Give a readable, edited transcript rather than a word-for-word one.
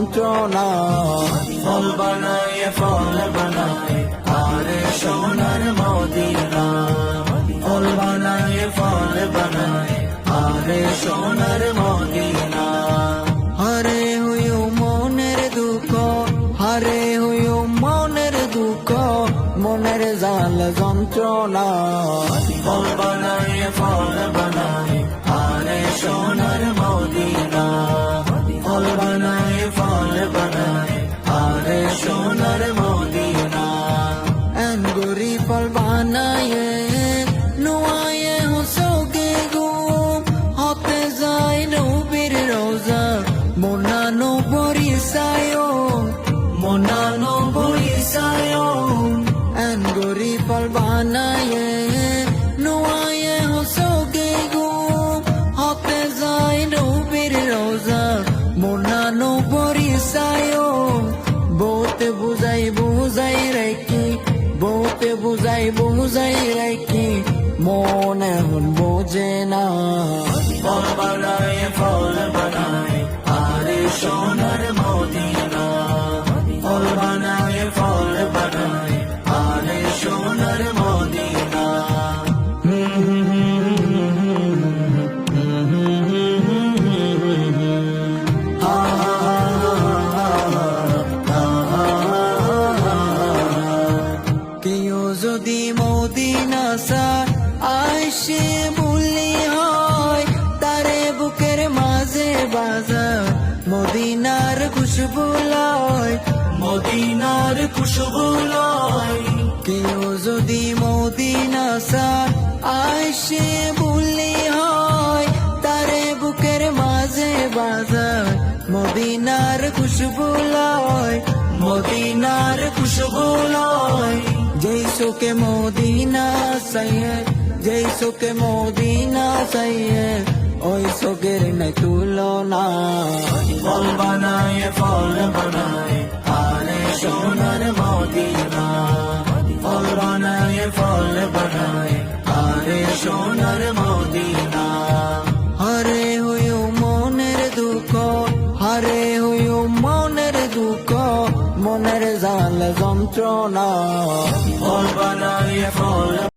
যন্ত্রণা। ফল বানায় ফল বানায় আরে সোনার মদিনা, ফল বানায় ফল বানায় আরে সোনার মদিনা। হারে হইও মনের দুঃখ, হারে হইও মনের দুঃখ, মনের জাল যন্ত্রণা। ফল বানায় ফল বানায় আরে সোনার মদিনা, ফল বানায় ফল বানায় আরে সোনার মদিনা। এনগরি ফল বানায়ে নুয়ায়ে হোসোগে গুম, হতে যায় নবীর রোজা মোনানো বরিসায়ো, মোনানো বরিসায়ো। এনগরি ফল বানায়ে নুয়ায়ে হোসোগে গুম, হতে যায় নবীর রোজা মোনানো বরিসায়ো। বহুত বুঝাই বুঝাই রাখি, বহুত বুঝাই রাখি, মন এখন বোঝে না। ফল বানায় ফল বানায় আরে সোনার মদিনা, ফল বানায় ফল বানায় আরে সোনার মদিনা। কেউ যদি মদিনা চায় আইসে বললি হয়, তারে বুকের মাঝে বাজা মদিনার খুশবু লয়, মদিনার খুশবু লয়। কেউ যদি মদিনা চায় আইসে বললি হয়, তারে বুকের মাঝে বাজা মদিনার খুশবু লয়, মদিনার খুশবু লয়। যেই চোখে মদিনা চাইয়ে, যেই চোখে মদিনা চাইয়ে, ওই চোখের নাই তুলনা। ফল বানায় ফল বানায় আরে সোনার মদিনা, ফল বানায় ফল বানায় আরে সোনার মদিনা। হারে হইও মনের দুঃখ, হারে হইও মনের দুঃখ, মনের জাল যন্ত্রণা। ফল বানায় ফল